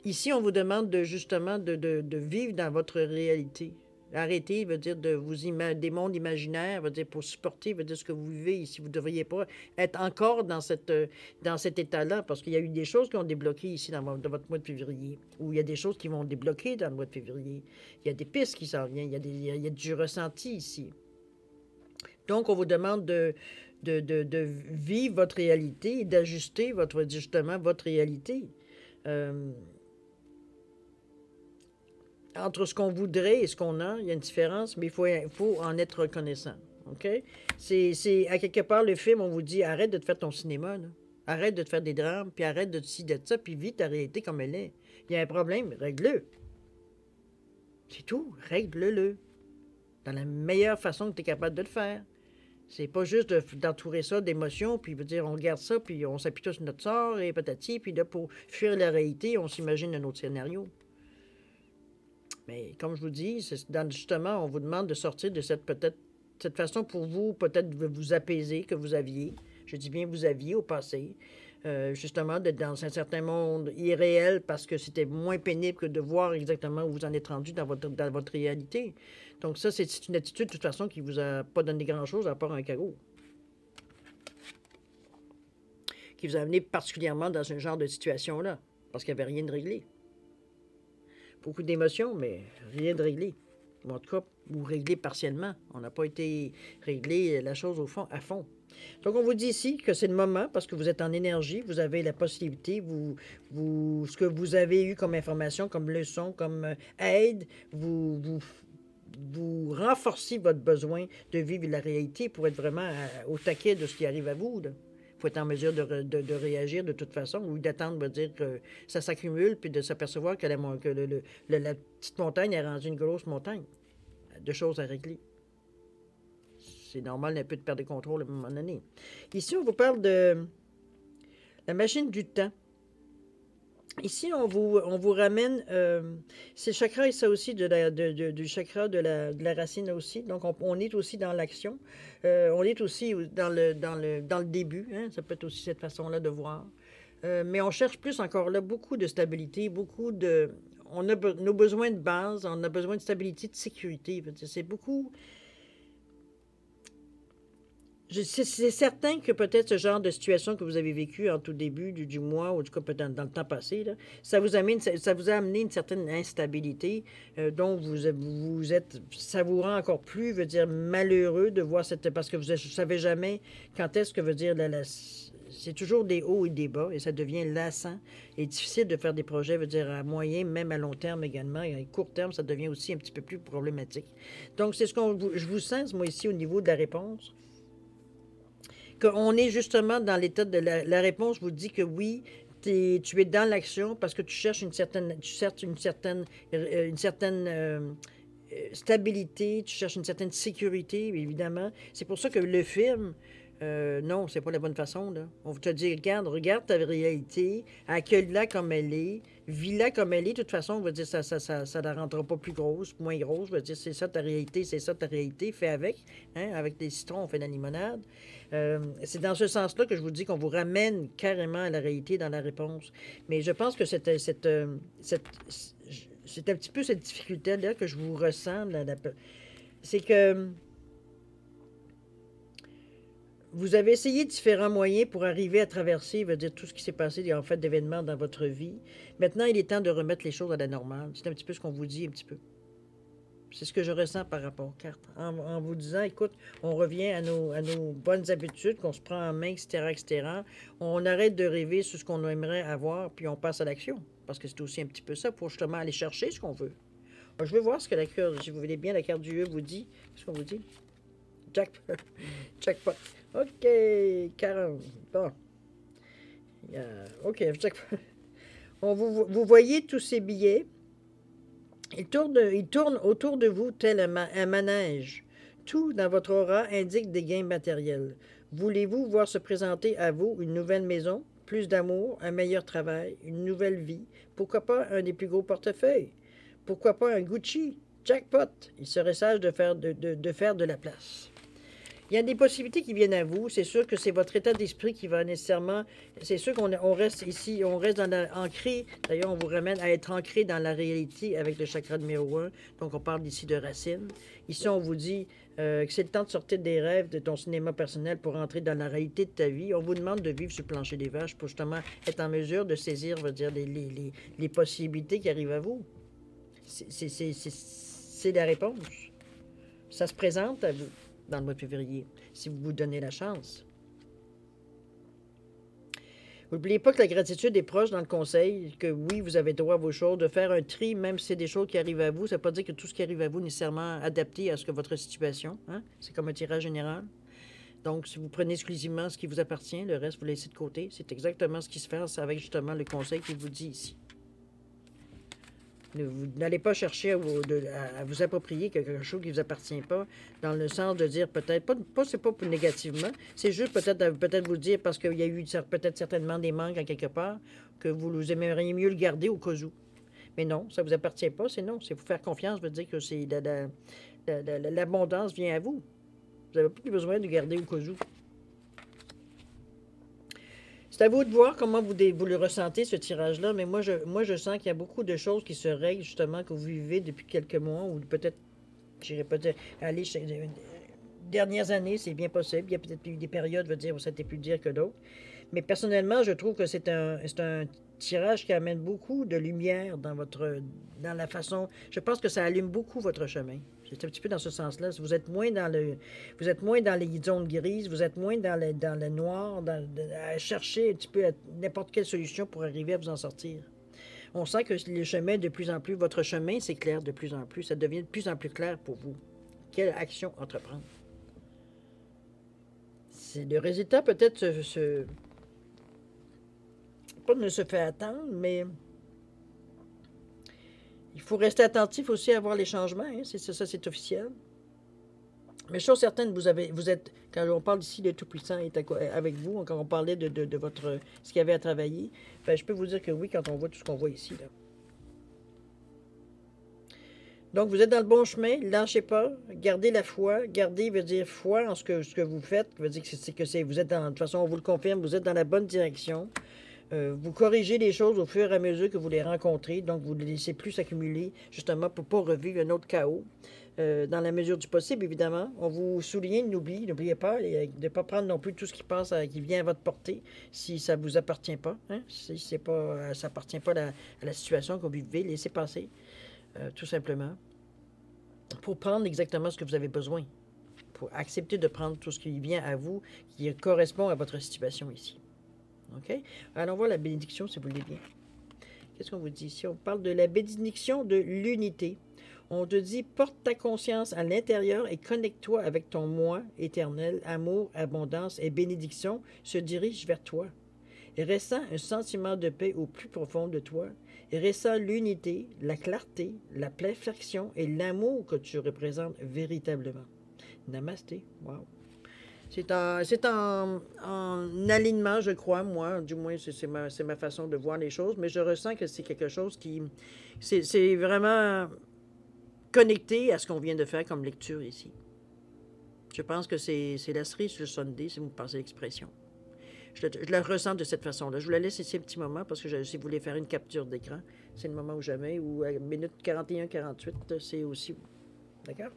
Ici, on vous demande justement de vivre dans votre réalité. Arrêter veut dire des mondes imaginaires, veut dire pour supporter, veut dire ce que vous vivez ici. Vous ne devriez pas être encore dans cet état-là, parce qu'il y a eu des choses qui ont débloqué ici dans votre mois de février, ou il y a des choses qui vont débloquer dans le mois de février. Il y a des pistes qui s'en viennent, il y a du ressenti ici. Donc, on vous demande de vivre votre réalité et d'ajuster justement votre réalité. Entre ce qu'on voudrait et ce qu'on a, il y a une différence, mais il faut en être reconnaissant. OK? C'est à quelque part, le film, on vous dit, arrête de te faire ton cinéma, là. Arrête de te faire des drames, puis arrête de ci, de ça, puis vis ta réalité comme elle est. Il y a un problème, règle-le. C'est tout, règle-le. Dans la meilleure façon que tu es capable de le faire. C'est pas juste d'entourer ça d'émotions, puis veut dire on regarde ça, puis on s'appuie tous sur notre sort, et patati, puis là, pour fuir la réalité, on s'imagine un autre scénario. Mais comme je vous dis, justement, on vous demande de sortir de cette façon pour vous, peut-être de vous apaiser que vous aviez. Je dis bien vous aviez au passé. Justement, d'être dans un certain monde irréel parce que c'était moins pénible que de voir exactement où vous en êtes rendu dans votre réalité. Donc ça, c'est une attitude, de toute façon, qui ne vous a pas donné grand-chose à part un chaos. Qui vous a amené particulièrement dans ce genre de situation-là, parce qu'il n'y avait rien de réglé. Beaucoup d'émotions, mais rien de réglé. ou en tout cas, ou réglé partiellement. On n'a pas été réglé la chose au fond, à fond. Donc, on vous dit ici que c'est le moment parce que vous êtes en énergie, vous avez la possibilité, ce que vous avez eu comme information, comme leçon, comme aide, vous renforcez votre besoin de vivre la réalité pour être vraiment au taquet de ce qui arrive à vous. Il faut être en mesure de réagir de toute façon ou d'attendre, veut dire que ça s'accumule puis de s'apercevoir que, la petite montagne est rendue une grosse montagne de choses à régler. C'est normal d'un peu de perdre le contrôle à un moment donné. Ici, on vous parle de la machine du temps. Ici, on vous ramène, c'est le chakra et ça aussi, du chakra de la racine aussi. Donc, on est aussi dans l'action. On est aussi dans le début. Hein? Ça peut être aussi cette façon-là de voir. Mais on cherche plus encore là, beaucoup de stabilité, beaucoup de... On a nos besoins de base, on a besoin de stabilité, de sécurité. C'est beaucoup... C'est certain que peut-être ce genre de situation que vous avez vécu en tout début du mois, ou du coup peut-être dans le temps passé, là, ça vous a amené une certaine instabilité dont vous êtes, ça vous rend encore plus, veut dire, malheureux de voir cette... Parce que vous ne savez jamais quand est-ce que veut dire c'est toujours des hauts et des bas et ça devient lassant et difficile de faire des projets, veut dire à moyen, même à long terme également, et à court terme, ça devient aussi un petit peu plus problématique. Donc, c'est je vous sens, moi, ici, au niveau de la réponse. Qu'on est justement dans l'état de la réponse vous dit que oui, tu es dans l'action parce que tu cherches une certaine stabilité, tu cherches une certaine sécurité, évidemment. C'est pour ça que le film, non, c'est pas la bonne façon, là. On te dit, regarde ta réalité, accueille-la comme elle est, vis-la comme elle est. De toute façon, on va dire, ça la rendra pas plus grosse, moins grosse. On va dire, c'est ça ta réalité, fais avec. Hein? Avec des citrons, on fait de la limonade. C'est dans ce sens-là que je vous dis qu'on vous ramène carrément à la réalité dans la réponse. Mais je pense que c'est un petit peu cette difficulté-là que je vous ressens. C'est que vous avez essayé différents moyens pour arriver à traverser, veut dire, tout ce qui s'est passé en fait d'événements dans votre vie. Maintenant, il est temps de remettre les choses à la normale. C'est un petit peu ce qu'on vous dit, un petit peu. C'est ce que je ressens par rapport aux cartes. En vous disant, écoute, on revient à nos bonnes habitudes, qu'on se prend en main, etc., etc. On arrête de rêver sur ce qu'on aimerait avoir, puis on passe à l'action. Parce que c'est aussi un petit peu ça, pour justement aller chercher ce qu'on veut. Alors, je vais voir ce que la carte, si vous voulez bien, la carte du E vous dit. Qu'est-ce qu'on vous dit? Jackpot. OK, 40. Bon. OK, jackpot. Vous voyez tous ces billets. Il tourne autour de vous tel un manège. Tout dans votre aura indique des gains matériels. Voulez-vous voir se présenter à vous une nouvelle maison, plus d'amour, un meilleur travail, une nouvelle vie? Pourquoi pas un des plus gros portefeuilles? Pourquoi pas un Gucci? Jackpot! Il serait sage de faire de la place. Il y a des possibilités qui viennent à vous. C'est sûr que c'est votre état d'esprit qui va nécessairement... C'est sûr qu'on reste ici, on reste ancré. D'ailleurs, on vous ramène à être ancré dans la réalité avec le chakra numéro 1. Donc, on parle ici de racines. Ici, on vous dit que c'est le temps de sortir des rêves de ton cinéma personnel pour entrer dans la réalité de ta vie. On vous demande de vivre sur le plancher des vaches pour justement être en mesure de saisir, veut dire, les possibilités qui arrivent à vous. C'est la réponse. Ça se présente à vous dans le mois de février, si vous vous donnez la chance. N'oubliez pas que la gratitude est proche dans le conseil, que oui, vous avez droit à vos choses, de faire un tri, même si c'est des choses qui arrivent à vous. Ça ne veut pas dire que tout ce qui arrive à vous est nécessairement adapté à ce que votre situation. Hein? C'est comme un tirage général. Donc, si vous prenez exclusivement ce qui vous appartient, le reste, vous laissez de côté. C'est exactement ce qui se fait avec justement le conseil qu'il vous dit ici. Vous n'allez pas chercher à vous approprier quelque chose qui ne vous appartient pas, dans le sens de dire peut-être, c'est pas pour négativement, c'est juste peut-être vous dire parce qu'il y a eu peut-être certainement des manques à quelque part, que vous aimeriez mieux le garder au cas où. Mais non, ça ne vous appartient pas, c'est non. C'est vous faire confiance, veut dire que c'est l'abondance vient à vous. Vous n'avez plus besoin de garder au cas où. C'est à vous de voir comment vous le ressentez, ce tirage-là, mais moi, je sens qu'il y a beaucoup de choses qui se règlent, justement, que vous vivez depuis quelques mois, ou peut-être, je n'irai pas dire, aller chez dernières années, c'est bien possible. Il y a peut-être eu des périodes, veut dire, où ça n'était plus dire que d'autres. Mais personnellement, je trouve que c'est un tirage qui amène beaucoup de lumière dans la façon. Je pense que ça allume beaucoup votre chemin. C'est un petit peu dans ce sens-là. Vous êtes moins vous êtes moins dans les zones grises, vous êtes moins dans le noir, à chercher un petit peu n'importe quelle solution pour arriver à vous en sortir. On sent que le chemin, de plus en plus, votre chemin s'éclaire de plus en plus. Ça devient de plus en plus clair pour vous. Quelle action entreprendre? Le résultat peut-être pas ne se fait attendre, mais il faut rester attentif aussi à voir les changements. Hein, ça, c'est officiel. Mais chose certaine, vous êtes, quand on parle ici, le Tout-Puissant est avec vous, quand on parlait de votre, ce qu'il y avait à travailler, ben, je peux vous dire que oui, quand on voit tout ce qu'on voit ici. Là. Donc, vous êtes dans le bon chemin, lâchez pas, gardez la foi, gardez, veut dire foi en ce que vous faites, veut dire que vous êtes de toute façon, on vous le confirme, vous êtes dans la bonne direction. Vous corrigez les choses au fur et à mesure que vous les rencontrez, donc vous ne les laissez plus s'accumuler, justement, pour ne pas revivre un autre chaos. Dans la mesure du possible, évidemment. On vous souligne, n'oubliez pas, de ne pas prendre non plus tout ce qui passe, qui vient à votre portée, si ça ne vous appartient pas. Hein? Si ça n'appartient pas à la situation que vous vivez, laissez passer, tout simplement. Pour prendre exactement ce que vous avez besoin. Pour accepter de prendre tout ce qui vient à vous, qui correspond à votre situation ici. OK? Allons voir la bénédiction, si vous voulez bien. Qu'est-ce qu'on vous dit ici? On parle de la bénédiction de l'unité. On te dit, porte ta conscience à l'intérieur et connecte-toi avec ton moi éternel. Amour, abondance et bénédiction se dirigent vers toi. Et ressens un sentiment de paix au plus profond de toi. Et ressens l'unité, la clarté, la perfection et l'amour que tu représentes véritablement. Namasté. Wow. C'est en alignement, je crois, moi. Du moins, c'est ma façon de voir les choses. Mais je ressens que c'est quelque chose qui... C'est vraiment connecté à ce qu'on vient de faire comme lecture ici. Je pense que c'est la cerise sur le sundae, si vous me passez l'expression. Je la ressens de cette façon-là. Je vous la laisse ici un petit moment parce que si vous voulez faire une capture d'écran, c'est le moment ou jamais. Ou à minute 41-48, c'est aussi... D'accord?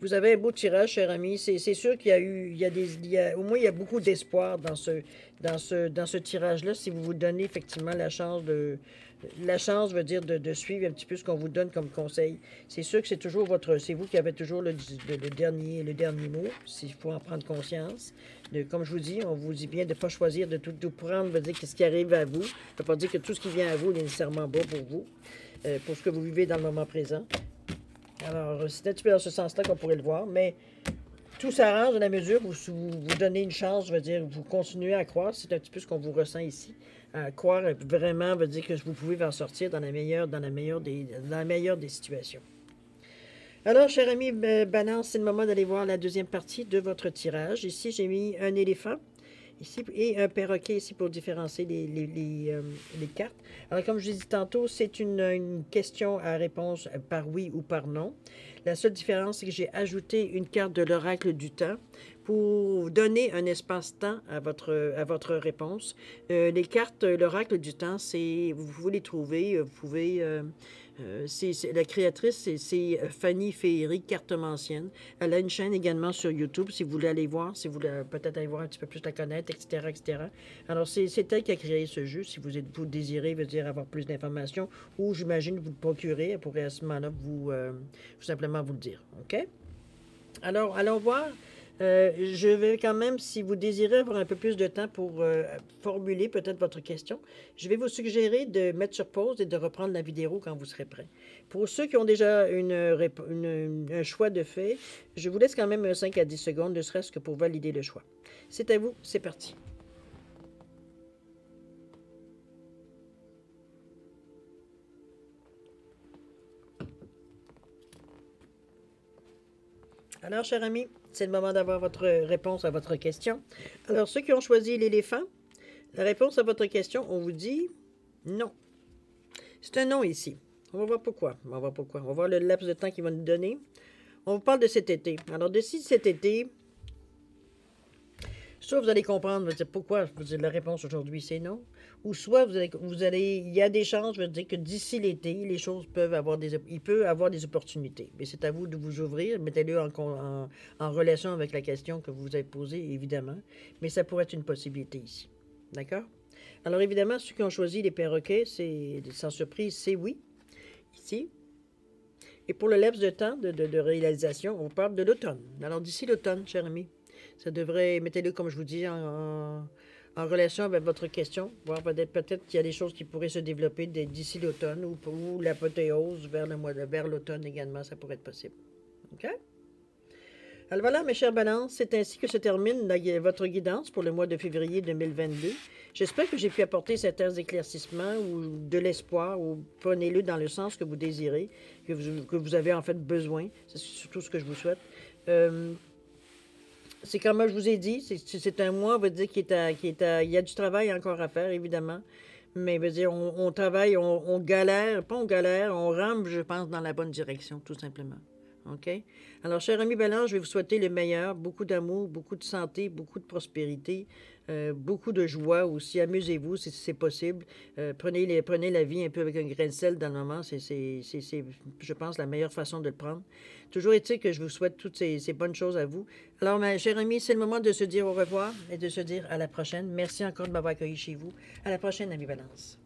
Vous avez un beau tirage, cher ami. C'est sûr qu'il y a eu, au moins il y a beaucoup d'espoir dans ce tirage-là. Si vous vous donnez effectivement la chance veut dire de suivre un petit peu ce qu'on vous donne comme conseil. C'est sûr que c'est vous qui avez toujours le dernier mot. S'il faut en prendre conscience. Comme je vous dis, on vous dit bien de ne pas choisir de tout prendre, veut dire que ce qui arrive à vous. Ça ne veut pas dire que tout ce qui vient à vous est nécessairement bon pour vous, pour ce que vous vivez dans le moment présent. Alors, c'est un petit peu dans ce sens-là qu'on pourrait le voir, mais tout s'arrange dans la mesure où vous donnez une chance, veut dire, vous continuez à croire, c'est un petit peu ce qu'on vous ressent ici. À croire vraiment veut dire que vous pouvez en sortir dans la meilleure des situations. Alors, cher ami Balance, c'est le moment d'aller voir la deuxième partie de votre tirage. Ici, j'ai mis un éléphant. Ici, et un perroquet ici pour différencier les cartes. Alors, comme je l'ai dit tantôt, c'est une question à réponse par oui ou par non. La seule différence, c'est que j'ai ajouté une carte de l'oracle du temps pour donner un espace-temps à votre réponse. Les cartes, l'oracle du temps, vous pouvez les trouver, vous pouvez... la créatrice, c'est Fanny Féery, cartomancienne. Elle a une chaîne également sur YouTube, si vous voulez aller voir, si vous voulez peut-être aller voir un petit peu plus la connaître, etc., etc. Alors, c'est elle qui a créé ce jeu. Si vous désirez, veut dire avoir plus d'informations, ou j'imagine vous le procurer, elle pourrait à ce moment-là vous simplement vous le dire. OK? Alors, allons voir. Je vais quand même, si vous désirez avoir un peu plus de temps pour formuler peut-être votre question, je vais vous suggérer de mettre sur pause et de reprendre la vidéo quand vous serez prêt. Pour ceux qui ont déjà un choix de fait, je vous laisse quand même 5 à 10 secondes, ne serait-ce que pour valider le choix. C'est à vous, c'est parti. Alors, cher ami, c'est le moment d'avoir votre réponse à votre question. Alors, ceux qui ont choisi l'éléphant, la réponse à votre question, on vous dit non. C'est un non ici. On va voir pourquoi. On va voir le laps de temps qu'il va nous donner. On vous parle de cet été. Alors, d'ici cet été, soit vous allez comprendre, pourquoi la réponse aujourd'hui, c'est non. Ou soit il y a des chances, je veux dire que d'ici l'été, les choses il peut avoir des opportunités. Mais c'est à vous de vous ouvrir, mettez-le en relation avec la question que vous avez posée, évidemment. Mais ça pourrait être une possibilité ici. D'accord? Alors évidemment, ceux qui ont choisi les perroquets, c'est sans surprise, c'est oui, ici. Et pour le laps de temps de réalisation, on parle de l'automne. Alors d'ici l'automne, cher ami, ça devrait, mettez-le comme je vous dis, en relation avec votre question, voir peut-être qu'il y a des choses qui pourraient se développer d'ici l'automne ou l'apothéose vers l'automne également, ça pourrait être possible. OK? Alors voilà, mes chères balances, c'est ainsi que se termine votre guidance pour le mois de février 2022. J'espère que j'ai pu apporter cet air d'éclaircissement ou de l'espoir, ou prenez-le dans le sens que vous désirez, que vous avez en fait besoin. C'est surtout ce que je vous souhaite. C'est comme je vous ai dit, c'est un mois, on va dire, il y a du travail encore à faire, évidemment. Mais veut dire, on travaille, on galère, pas on galère, on rampe, je pense, dans la bonne direction, tout simplement. OK? Alors, cher ami Balance, je vais vous souhaiter le meilleur, beaucoup d'amour, beaucoup de santé, beaucoup de prospérité, beaucoup de joie aussi. Amusez-vous si c'est possible. Prenez la vie un peu avec un grain de sel dans le moment. C'est, je pense, la meilleure façon de le prendre. Toujours est-il que je vous souhaite toutes ces bonnes choses à vous. Alors, ma chère amie, c'est le moment de se dire au revoir et de se dire à la prochaine. Merci encore de m'avoir accueilli chez vous. À la prochaine, ami Balance.